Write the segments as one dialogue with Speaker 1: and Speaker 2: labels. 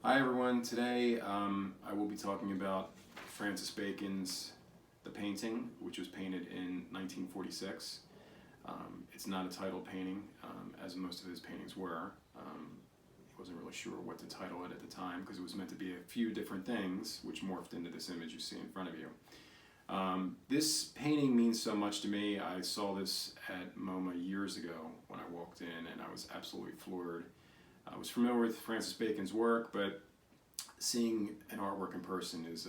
Speaker 1: Hi everyone, today I will be talking about Francis Bacon's The Painting, which was painted in 1946. It's not a title painting, as most of his paintings were. He wasn't really sure what to title it at the time because it was meant to be a few different things, which morphed into this image you see in front of you. This painting means so much to me. I saw this at MoMA years ago when I walked in and I was absolutely floored. I was familiar with Francis Bacon's work, but seeing an artwork in person is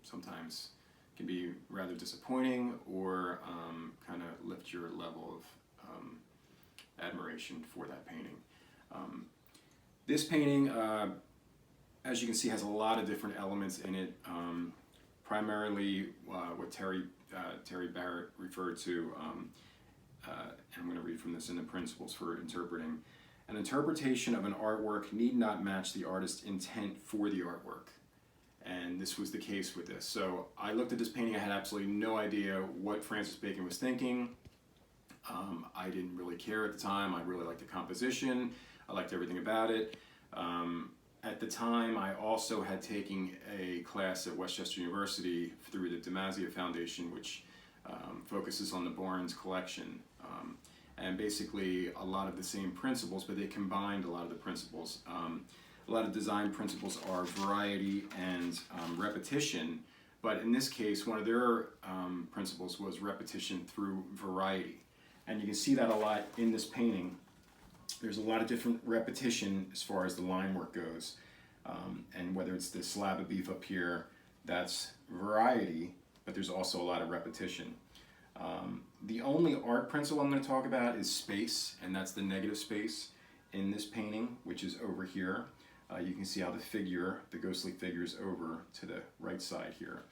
Speaker 1: sometimes can be rather disappointing or kind of lift your level of admiration for that painting. Um, this painting, as you can see, has a lot of different elements in it. Primarily, what Terry Barrett referred to, and I'm going to read from this in the Principles for Interpreting. An interpretation of an artwork need not match the artist's intent for the artwork. And this was the case with this. So I looked at this painting, I had absolutely no idea what Francis Bacon was thinking. I didn't really care at the time. I really liked the composition. I liked everything about it. At the time, I also had taken a class at Westchester University through the DiMaggio Foundation, which focuses on the Barnes collection. And basically a lot of the same principles, but they combined a lot of the principles. A lot of design principles are variety and repetition, but in this case, one of their principles was repetition through variety. And you can see that a lot in this painting. There's a lot of different repetition as far as the line work goes. And whether it's the slab of beef up here, that's variety, but there's also a lot of repetition. The only art principle I'm going to talk about is space, and that's the negative space in this painting, which is over here. You can see how the ghostly figure is over to the right side here.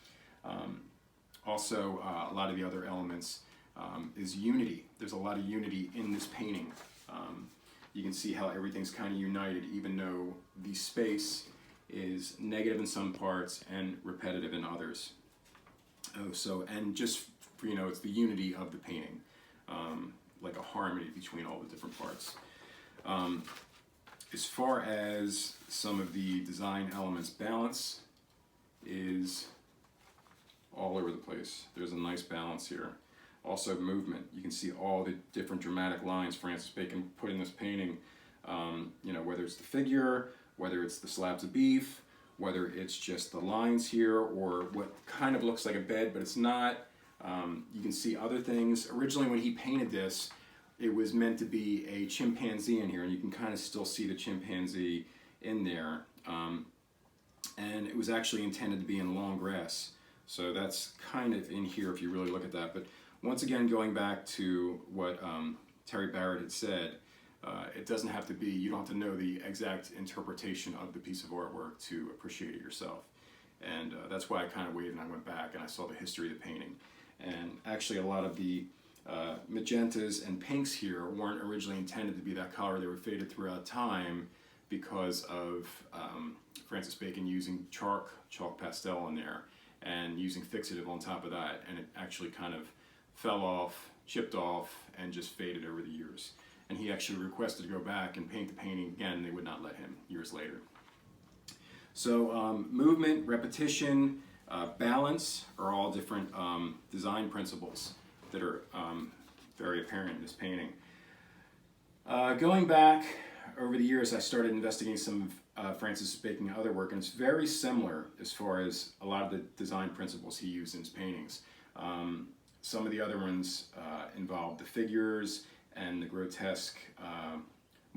Speaker 1: Also, a lot of the other elements is unity. There's a lot of unity in this painting. You can see how everything's kind of united, even though the space is negative in some parts and repetitive in others. And just, it's the unity of the painting, like a harmony between all the different parts. As far as some of the design elements, balance is all over the place. There's a nice balance here. Also movement. You can see all the different dramatic lines Francis Bacon put in this painting, whether it's the figure, whether it's the slabs of beef, whether it's just the lines here, or what kind of looks like a bed, but it's not. You can see other things. Originally when he painted this, it was meant to be a chimpanzee in here, and you can kind of still see the chimpanzee in there. And it was actually intended to be in long grass. So that's kind of in here if you really look at that. But once again, going back to what Terry Barrett had said, it doesn't have to be, you don't have to know the exact interpretation of the piece of artwork to appreciate it yourself. And that's why I kind of waited and I went back and I saw the history of the painting. And actually a lot of the magentas and pinks here weren't originally intended to be that color. They were faded throughout time because of Francis Bacon using chalk pastel in there and using fixative on top of that, and it actually kind of fell off, chipped off, and just faded over the years. And he actually requested to go back and paint the painting again, and they would not let him years later. So movement, repetition, balance are all different design principles that are very apparent in this painting. Going back over the years, I started investigating some of Francis Bacon other work, and it's very similar as far as a lot of the design principles he used in his paintings. Some of the other ones involved the figures and the grotesque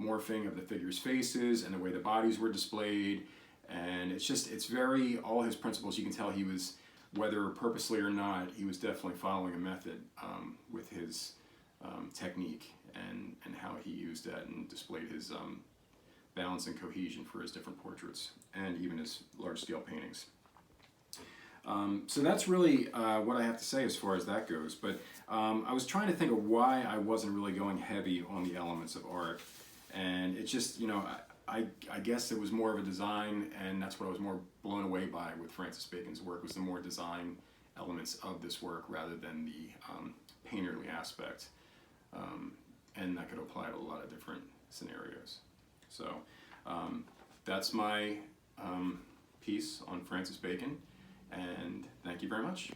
Speaker 1: morphing of the figures' faces and the way the bodies were displayed. And it's very, all his principles, you can tell he was, whether purposely or not, he was definitely following a method with his technique and how he used that and displayed his balance and cohesion for his different portraits and even his large-scale paintings. So that's really what I have to say as far as that goes. But I was trying to think of why I wasn't really going heavy on the elements of art. And it's just, I guess it was more of a design, and that's what I was more blown away by with Francis Bacon's work, was the more design elements of this work rather than the painterly aspect. And that could apply to a lot of different scenarios. So that's my piece on Francis Bacon, and thank you very much.